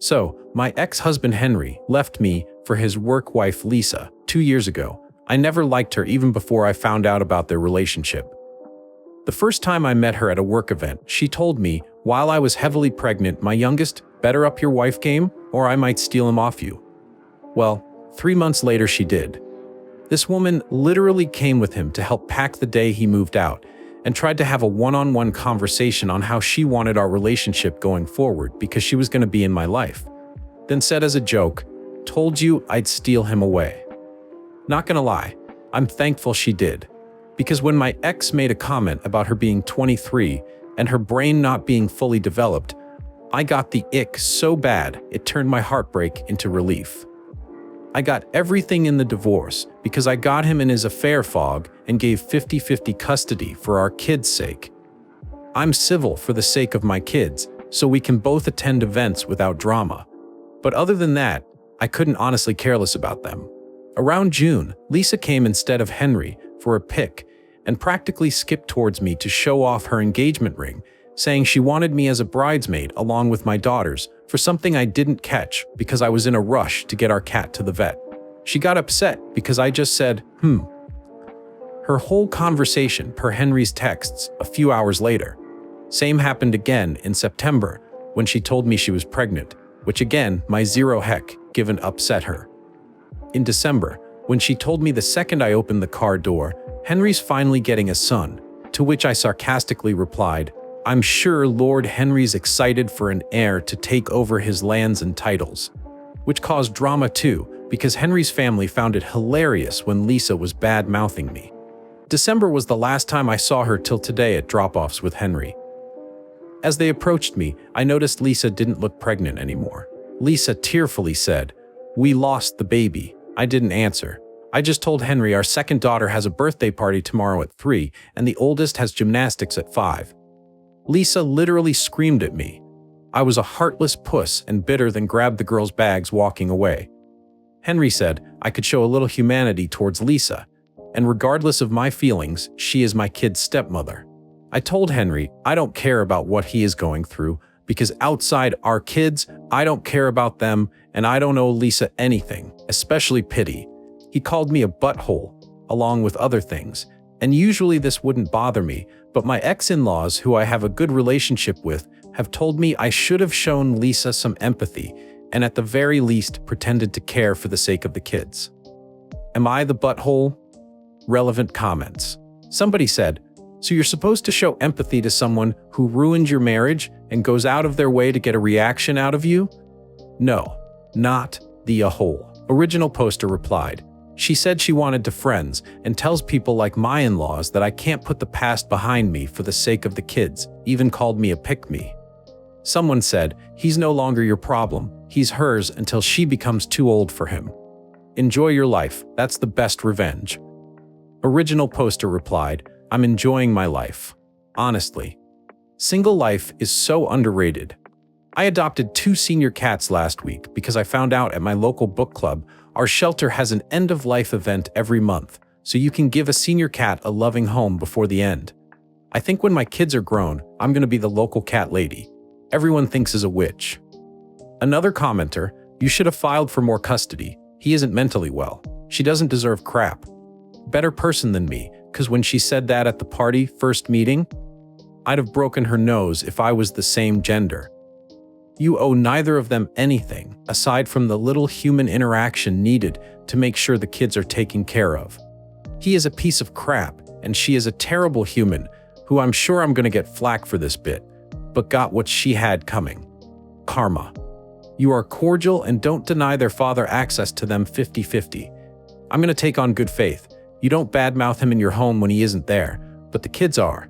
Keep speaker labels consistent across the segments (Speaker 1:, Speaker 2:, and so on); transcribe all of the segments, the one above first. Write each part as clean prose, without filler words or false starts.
Speaker 1: So, my ex-husband Henry left me for his work wife Lisa 2 years ago. I never liked her even before I found out about their relationship. The first time I met her at a work event, she told me, while I was heavily pregnant, my youngest, better up your wife game, or I might steal him off you. Well, 3 months later she did. This woman literally came with him to help pack the day he moved out, and tried to have a one-on-one conversation on how she wanted our relationship going forward because she was going to be in my life. Then said as a joke, "Told you I'd steal him away." Not gonna lie, I'm thankful she did. Because when my ex made a comment about her being 23 and her brain not being fully developed, I got the ick so bad it turned my heartbreak into relief. I got everything in the divorce because I got him in his affair fog and gave 50-50 custody for our kids' sake. I'm civil for the sake of my kids, so we can both attend events without drama. But other than that, I couldn't honestly care less about them. Around June, Lisa came instead of Henry for a pic and practically skipped towards me to show off her engagement ring, saying she wanted me as a bridesmaid along with my daughters for something I didn't catch because I was in a rush to get our cat to the vet. She got upset because I just said, Her whole conversation per Henry's texts a few hours later. Same happened again in September when she told me she was pregnant, which again, my zero heck given upset her. In December, when she told me the second I opened the car door, Henry's finally getting a son, to which I sarcastically replied, I'm sure Lord Henry's excited for an heir to take over his lands and titles. Which caused drama too, because Henry's family found it hilarious when Lisa was bad-mouthing me. December was the last time I saw her till today at drop-offs with Henry. As they approached me, I noticed Lisa didn't look pregnant anymore. Lisa tearfully said, "We lost the baby." I didn't answer. I just told Henry our second daughter has a birthday party tomorrow at 3 and the oldest has gymnastics at 5. Lisa literally screamed at me. I was a heartless puss and bitter, then grabbed the girls' bags walking away. Henry said I could show a little humanity towards Lisa, and regardless of my feelings, she is my kid's stepmother. I told Henry I don't care about what he is going through because outside our kids, I don't care about them and I don't owe Lisa anything, especially pity. He called me a butthole, along with other things, and usually this wouldn't bother me, but my ex-in-laws, who I have a good relationship with, have told me I should have shown Lisa some empathy and at the very least pretended to care for the sake of the kids. Am I the butthole? Relevant comments. Somebody said, so you're supposed to show empathy to someone who ruined your marriage and goes out of their way to get a reaction out of you? No, not the a-hole. Original poster replied, she said she wanted to friends and tells people like my in-laws that I can't put the past behind me for the sake of the kids, even called me a pick-me. Someone said, he's no longer your problem, he's hers until she becomes too old for him. Enjoy your life, that's the best revenge. Original poster replied, I'm enjoying my life. Honestly. Single life is so underrated. I adopted 2 senior cats last week because I found out at my local book club our shelter has an end-of-life event every month, so you can give a senior cat a loving home before the end. I think when my kids are grown, I'm going to be the local cat lady. Everyone thinks is a witch. Another commenter, you should have filed for more custody. He isn't mentally well. She doesn't deserve crap. Better person than me, because when she said that at the party, first meeting, I'd have broken her nose if I was the same gender. You owe neither of them anything, aside from the little human interaction needed to make sure the kids are taken care of. He is a piece of crap, and she is a terrible human, who I'm sure I'm gonna get flack for this bit, but got what she had coming. Karma. You are cordial and don't deny their father access to them 50-50. I'm gonna take on good faith. You don't badmouth him in your home when he isn't there, but the kids are.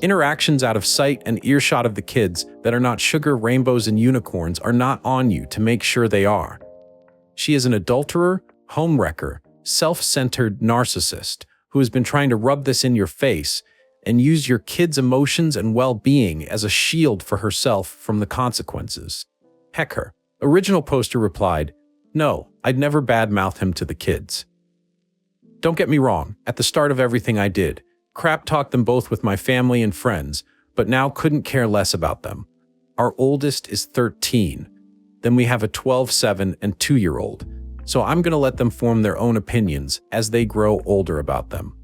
Speaker 1: Interactions out of sight and earshot of the kids that are not sugar, rainbows, and unicorns are not on you to make sure they are. She is an adulterer, homewrecker, self-centered narcissist who has been trying to rub this in your face and use your kids' emotions and well-being as a shield for herself from the consequences. Heck her. Original poster replied, no, I'd never badmouth him to the kids. Don't get me wrong, at the start of everything I did, crap talked them both with my family and friends, but now couldn't care less about them. Our oldest is 13. Then we have a 12, 7, and 2-year-old. So I'm going to let them form their own opinions as they grow older about them.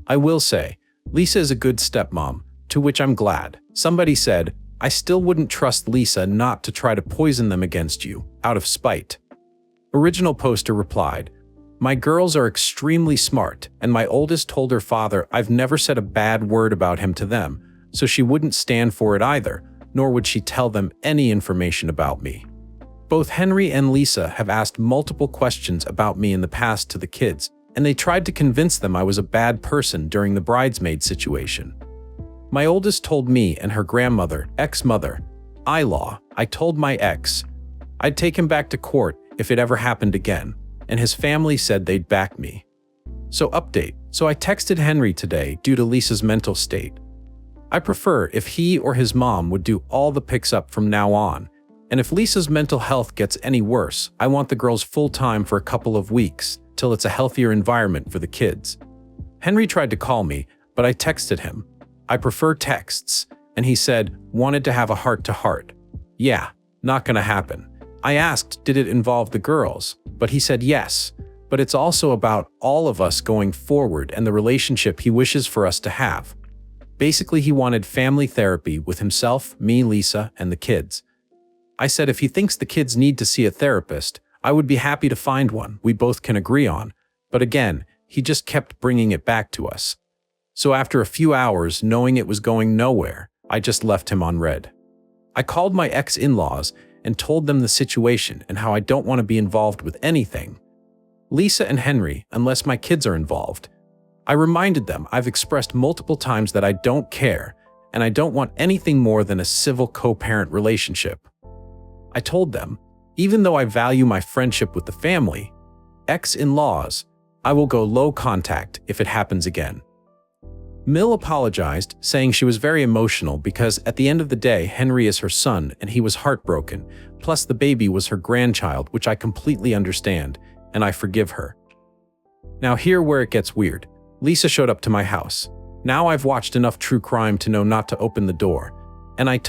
Speaker 1: I will say, Lisa is a good stepmom, to which I'm glad. Somebody said, I still wouldn't trust Lisa not to try to poison them against you, out of spite. Original poster replied, my girls are extremely smart, and my oldest told her father I've never said a bad word about him to them, so she wouldn't stand for it either, nor would she tell them any information about me. Both Henry and Lisa have asked multiple questions about me in the past to the kids, and they tried to convince them I was a bad person during the bridesmaid situation. My oldest told me and her grandmother, ex-mother, I told my ex I'd take him back to court if it ever happened again, and his family said they'd back me. So update. So I texted Henry today due to Lisa's mental state. I prefer if he or his mom would do all the picks up from now on, and if Lisa's mental health gets any worse, I want the girls full-time for a couple of weeks, till it's a healthier environment for the kids. Henry tried to call me, but I texted him. I prefer texts, and he said, wanted to have a heart-to-heart. Yeah, not gonna happen. I asked, did it involve the girls? But he said yes, but it's also about all of us going forward and the relationship he wishes for us to have. Basically, he wanted family therapy with himself, me, Lisa, and the kids. I said if he thinks the kids need to see a therapist, I would be happy to find one we both can agree on, but again, he just kept bringing it back to us. So after a few hours, knowing it was going nowhere, I just left him on red. I called my ex-in-laws and told them the situation and how I don't want to be involved with anything. Lisa and Henry, unless my kids are involved. I reminded them I've expressed multiple times that I don't care, and I don't want anything more than a civil co-parent relationship. I told them, even though I value my friendship with the family, ex-in-laws, I will go low contact if it happens again. Mill apologized, saying she was very emotional because at the end of the day, Henry is her son and he was heartbroken, plus the baby was her grandchild, which I completely understand, and I forgive her. Now here where it gets weird. Lisa showed up to my house. Now I've watched enough true crime to know not to open the door, and I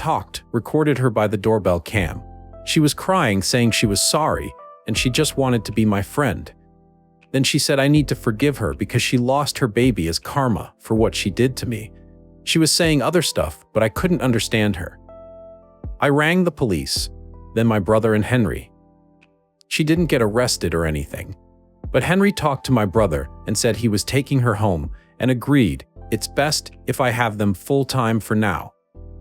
Speaker 1: recorded her by the doorbell cam. She was crying, saying she was sorry, and she just wanted to be my friend. Then she said I need to forgive her because she lost her baby as karma for what she did to me. She was saying other stuff, but I couldn't understand her. I rang the police, then my brother and Henry. She didn't get arrested or anything, but Henry talked to my brother and said he was taking her home and agreed it's best if I have them full-time for now.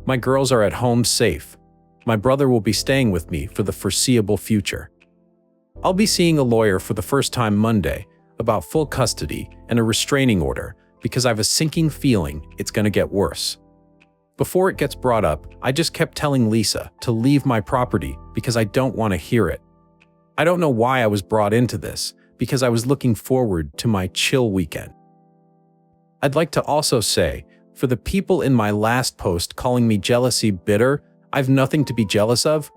Speaker 1: My girls are at home safe. My brother will be staying with me for the foreseeable future. I'll be seeing a lawyer for the first time Monday about full custody and a restraining order because I have a sinking feeling it's going to get worse. Before it gets brought up, I just kept telling Lisa to leave my property because I don't want to hear it. I don't know why I was brought into this, because I was looking forward to my chill weekend. I'd like to also say, for the people in my last post calling me jealousy bitter, I've nothing to be jealous of.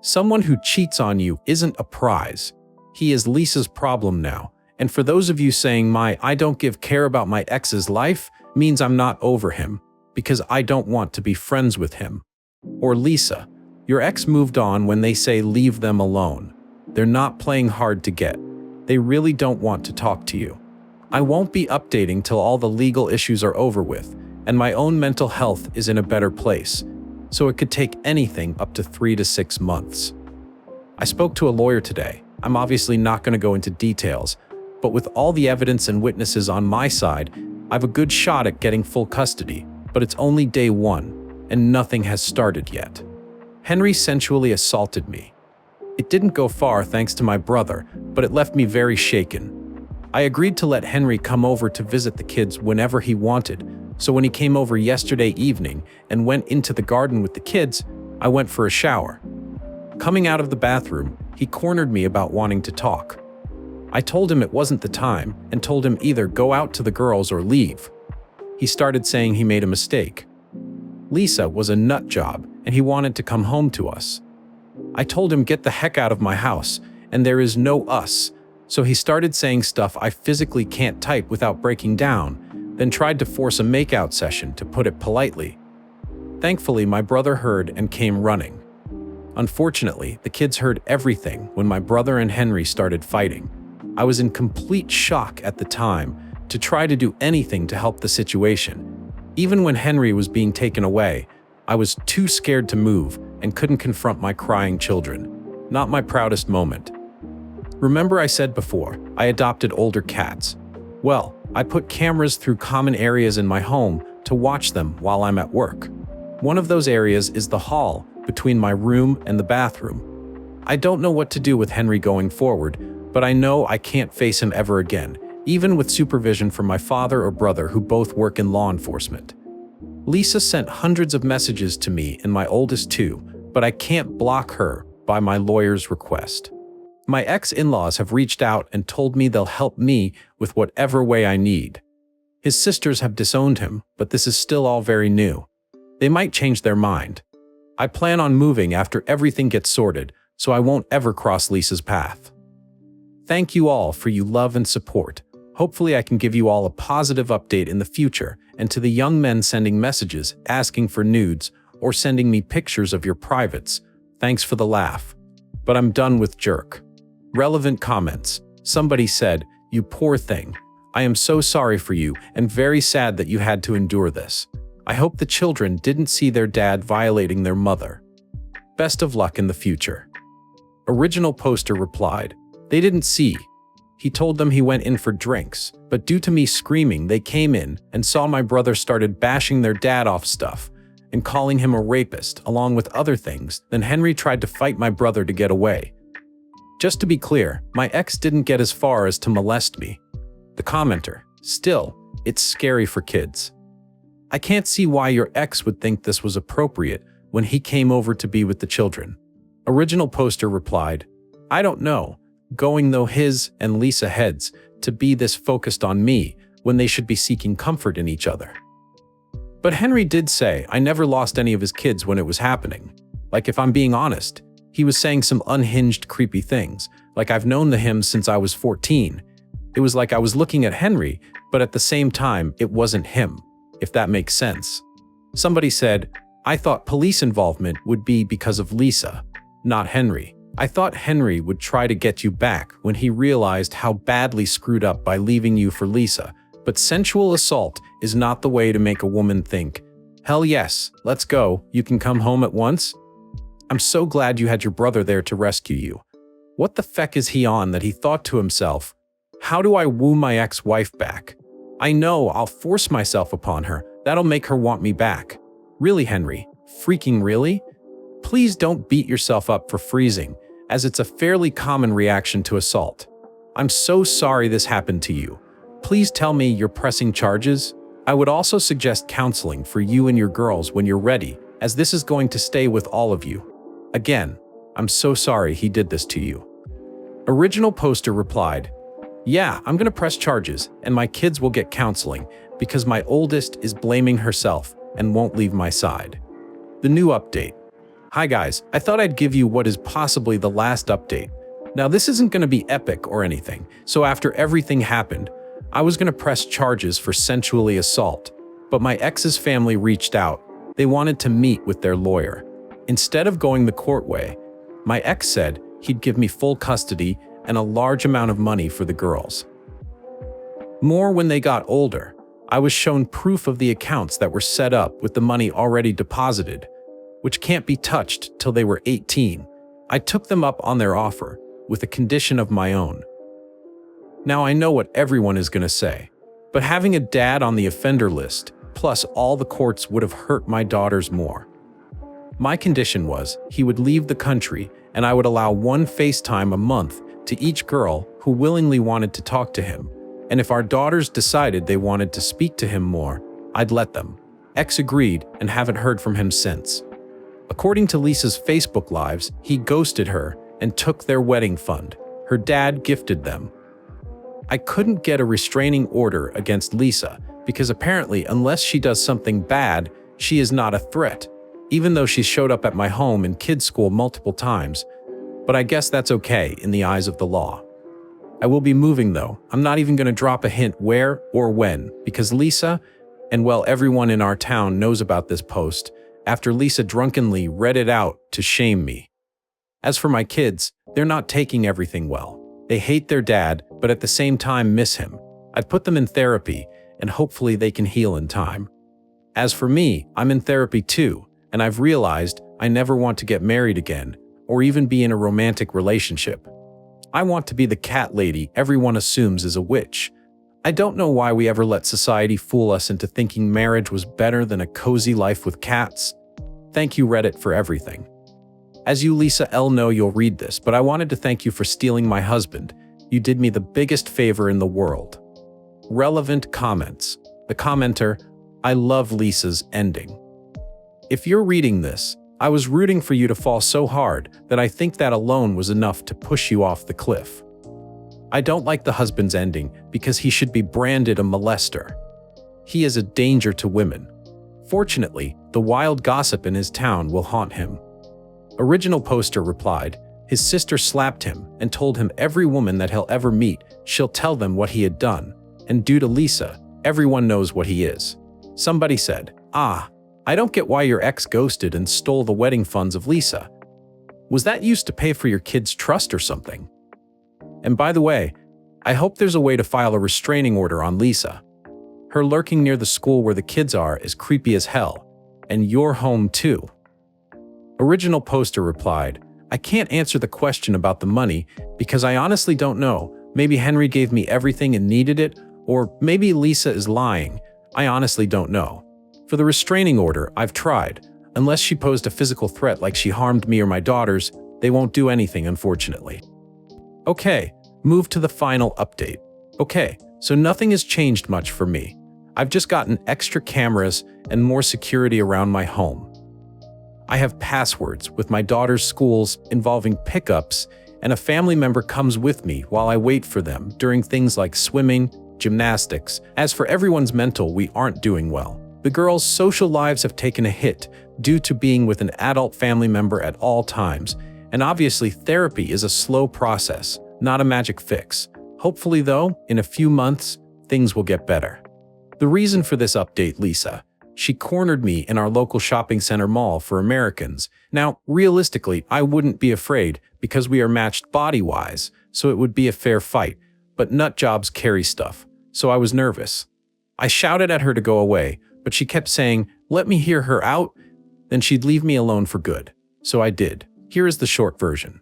Speaker 1: Someone who cheats on you isn't a prize. He is Lisa's problem now. And for those of you saying I don't give care about my ex's life means I'm not over him, because I don't want to be friends with him. Or Lisa, your ex moved on when they say leave them alone. They're not playing hard to get. They really don't want to talk to you. I won't be updating till all the legal issues are over with, and my own mental health is in a better place. So it could take anything up to 3 to 6 months. I spoke to a lawyer today. I'm obviously not going to go into details, but with all the evidence and witnesses on my side, I have a good shot at getting full custody, but it's only day 1, and nothing has started yet. Henry sensually assaulted me. It didn't go far thanks to my brother, but it left me very shaken. I agreed to let Henry come over to visit the kids whenever he wanted, so when he came over yesterday evening and went into the garden with the kids, I went for a shower. Coming out of the bathroom, he cornered me about wanting to talk. I told him it wasn't the time and told him either go out to the girls or leave. He started saying he made a mistake. Lisa was a nut job and he wanted to come home to us. I told him get the heck out of my house and there is no us, so he started saying stuff I physically can't type without breaking down, then tried to force a makeout session, to put it politely. Thankfully, my brother heard and came running. Unfortunately, the kids heard everything when my brother and Henry started fighting. I was in complete shock at the time to try to do anything to help the situation. Even when Henry was being taken away, I was too scared to move and couldn't confront my crying children. Not my proudest moment. Remember I said before, I adopted older cats. Well, I put cameras through common areas in my home to watch them while I'm at work. One of those areas is the hall between my room and the bathroom. I don't know what to do with Henry going forward, but I know I can't face him ever again, even with supervision from my father or brother who both work in law enforcement. Lisa sent hundreds of messages to me and my oldest too, but I can't block her by my lawyer's request. My ex-in-laws have reached out and told me they'll help me with whatever way I need. His sisters have disowned him, but this is still all very new. They might change their mind. I plan on moving after everything gets sorted, so I won't ever cross Lisa's path. Thank you all for your love and support. Hopefully I can give you all a positive update in the future, and to the young men sending messages asking for nudes or sending me pictures of your privates, thanks for the laugh. But I'm done with jerk. Relevant comments. Somebody said, "You poor thing. I am so sorry for you and very sad that you had to endure this. I hope the children didn't see their dad violating their mother. Best of luck in the future." Original poster replied, "They didn't see. He told them he went in for drinks, but due to me screaming, they came in and saw my brother started bashing their dad off stuff and calling him a rapist along with other things. Then Henry tried to fight my brother to get away. Just to be clear, my ex didn't get as far as to molest me." The commenter, "Still, it's scary for kids. I can't see why your ex would think this was appropriate when he came over to be with the children." Original poster replied, "I don't know, going though his and Lisa heads to be this focused on me when they should be seeking comfort in each other." But Henry did say I never lost any of his kids when it was happening. Like if I'm being honest, he was saying some unhinged creepy things, like I've known him since I was 14. It was like I was looking at Henry, but at the same time, it wasn't him, if that makes sense. Somebody said, "I thought police involvement would be because of Lisa, not Henry. I thought Henry would try to get you back when he realized how badly screwed up by leaving you for Lisa, but sensual assault is not the way to make a woman think, 'Hell yes, let's go, you can come home at once?' I'm so glad you had your brother there to rescue you. What the feck is he on that he thought to himself, 'How do I woo my ex-wife back? I know I'll force myself upon her, that'll make her want me back.' Really, Henry? Freaking really? Please don't beat yourself up for freezing, as it's a fairly common reaction to assault. I'm so sorry this happened to you. Please tell me you're pressing charges. I would also suggest counseling for you and your girls when you're ready, as this is going to stay with all of you. Again, I'm so sorry he did this to you." Original poster replied, "Yeah, I'm gonna press charges, and my kids will get counseling, because my oldest is blaming herself and won't leave my side." The new update. Hi guys, I thought I'd give you what is possibly the last update. Now this isn't gonna be epic or anything, so after everything happened, I was gonna press charges for sensually assault, but my ex's family reached out. They wanted to meet with their lawyer. Instead of going the court way, my ex said he'd give me full custody and a large amount of money for the girls. More when they got older, I was shown proof of the accounts that were set up with the money already deposited, which can't be touched till they were 18. I took them up on their offer, with a condition of my own. Now I know what everyone is going to say, but having a dad on the offender list, plus all the courts would have hurt my daughters more. My condition was he would leave the country and I would allow one FaceTime a month to each girl who willingly wanted to talk to him, and if our daughters decided they wanted to speak to him more, I'd let them. Ex agreed and haven't heard from him since. According to Lisa's Facebook Lives, he ghosted her and took their wedding fund. Her dad gifted them. I couldn't get a restraining order against Lisa because apparently unless she does something bad, she is not a threat, even though she showed up at my home and kids' school multiple times. But I guess that's okay in the eyes of the law. I will be moving though. I'm not even going to drop a hint where or when because Lisa, and well, everyone in our town knows about this post after Lisa drunkenly read it out to shame me. As for my kids, they're not taking everything well. They hate their dad, but at the same time miss him. I'd put them in therapy, and hopefully they can heal in time. As for me, I'm in therapy too, and I've realized I never want to get married again, or even be in a romantic relationship. I want to be the cat lady everyone assumes is a witch. I don't know why we ever let society fool us into thinking marriage was better than a cozy life with cats. Thank you, Reddit, for everything. As you, Lisa L, know, you'll read this, but I wanted to thank you for stealing my husband. You did me the biggest favor in the world. Relevant comments. The commenter, I love Lisa's ending. If you're reading this, I was rooting for you to fall so hard that I think that alone was enough to push you off the cliff. I don't like the husband's ending because he should be branded a molester. He is a danger to women. Fortunately, the wild gossip in his town will haunt him. Original poster replied, his sister slapped him and told him every woman that he'll ever meet, she'll tell them what he had done. And due to Lisa, everyone knows what he is. Somebody said, I don't get why your ex ghosted and stole the wedding funds of Lisa. Was that used to pay for your kid's trust or something? And by the way, I hope there's a way to file a restraining order on Lisa. Her lurking near the school where the kids are is creepy as hell. And your home too. Original poster replied, I can't answer the question about the money because I honestly don't know. Maybe Henry gave me everything and needed it, or maybe Lisa is lying. I honestly don't know. For the restraining order, I've tried. Unless she posed a physical threat like she harmed me or my daughters, they won't do anything, unfortunately. Okay, move to the final update. Okay, so nothing has changed much for me. I've just gotten extra cameras and more security around my home. I have passwords with my daughter's schools involving pickups, and a family member comes with me while I wait for them during things like swimming, gymnastics. As for everyone's mental, we aren't doing well. The girls' social lives have taken a hit due to being with an adult family member at all times, and obviously therapy is a slow process, not a magic fix. Hopefully though, in a few months, things will get better. The reason for this update, Lisa. She cornered me in our local shopping center mall for Americans. Now, realistically, I wouldn't be afraid because we are matched body-wise, so it would be a fair fight, but nut jobs carry stuff, so I was nervous. I shouted at her to go away, but she kept saying, let me hear her out, then she'd leave me alone for good. So I did. Here is the short version.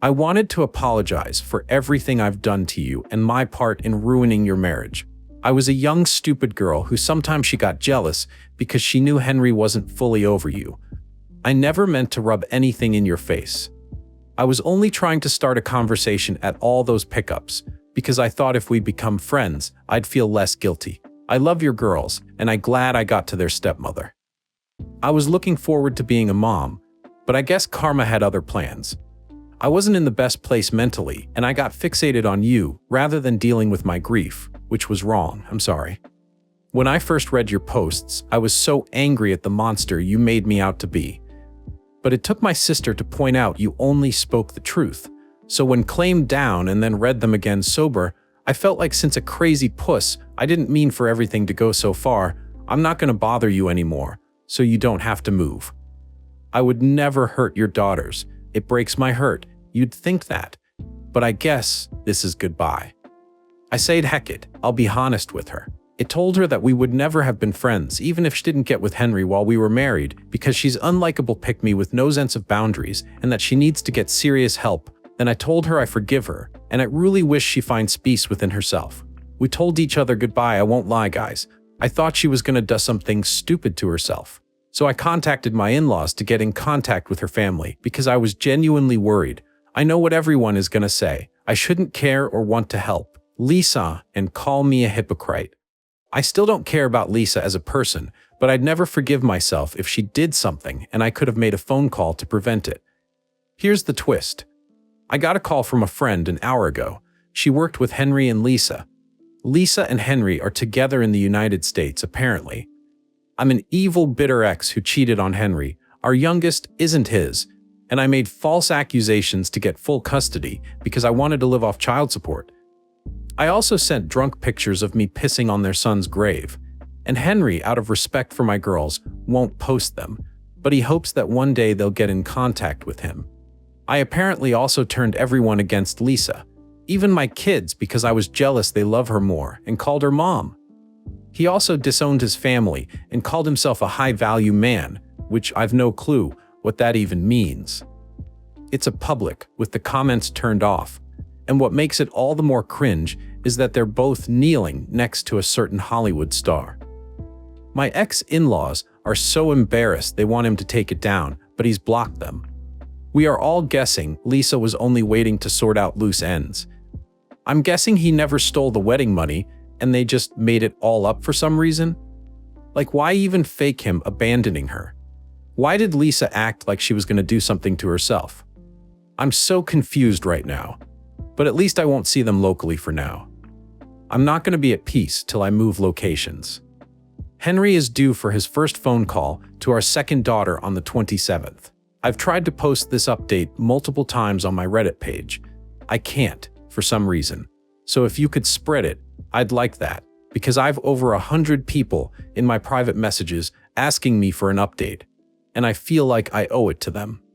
Speaker 1: I wanted to apologize for everything I've done to you and my part in ruining your marriage. I was a young, stupid girl who sometimes she got jealous because she knew Henry wasn't fully over you. I never meant to rub anything in your face. I was only trying to start a conversation at all those pickups because I thought if we become friends, I'd feel less guilty. I love your girls, and I'm glad I got to their stepmother. I was looking forward to being a mom, but I guess karma had other plans. I wasn't in the best place mentally, and I got fixated on you rather than dealing with my grief, which was wrong. I'm sorry. When I first read your posts, I was so angry at the monster you made me out to be. But it took my sister to point out you only spoke the truth. So when claimed down and then read them again sober, I felt like since a crazy puss, I didn't mean for everything to go so far, I'm not going to bother you anymore, so you don't have to move. I would never hurt your daughters. It breaks my heart. You'd think that. But I guess this is goodbye. I said heck it, I'll be honest with her. It told her that we would never have been friends even if she didn't get with Henry while we were married because she's unlikable pick-me with no sense of boundaries and that she needs to get serious help. Then I told her I forgive her and I really wish she finds peace within herself. We told each other goodbye. I won't lie, guys. I thought she was going to do something stupid to herself. So I contacted my in-laws to get in contact with her family because I was genuinely worried. I know what everyone is going to say. I shouldn't care or want to help Lisa and call me a hypocrite. I still don't care about Lisa as a person, but I'd never forgive myself if she did something and I could have made a phone call to prevent it. Here's the twist. I got a call from a friend an hour ago. She worked with Henry and Lisa. Lisa and Henry are together in the United States, apparently. I'm an evil, bitter ex who cheated on Henry. Our youngest isn't his, and I made false accusations to get full custody because I wanted to live off child support. I also sent drunk pictures of me pissing on their son's grave, and Henry, out of respect for my girls, won't post them, but he hopes that one day they'll get in contact with him. I apparently also turned everyone against Lisa, even my kids, because I was jealous they love her more, and called her mom. He also disowned his family and called himself a high-value man, which I've no clue what that even means. It's a public, with the comments turned off, and what makes it all the more cringe is that they're both kneeling next to a certain Hollywood star. My ex-in-laws are so embarrassed they want him to take it down, but he's blocked them. We are all guessing Lisa was only waiting to sort out loose ends. I'm guessing he never stole the wedding money and they just made it all up for some reason? Like, why even fake him abandoning her? Why did Lisa act like she was going to do something to herself? I'm so confused right now, but at least I won't see them locally for now. I'm not going to be at peace till I move locations. Henry is due for his first phone call to our second daughter on the 27th. I've tried to post this update multiple times on my Reddit page. I can't, for some reason. So if you could spread it, I'd like that, because I've over 100 people in my private messages asking me for an update, and I feel like I owe it to them.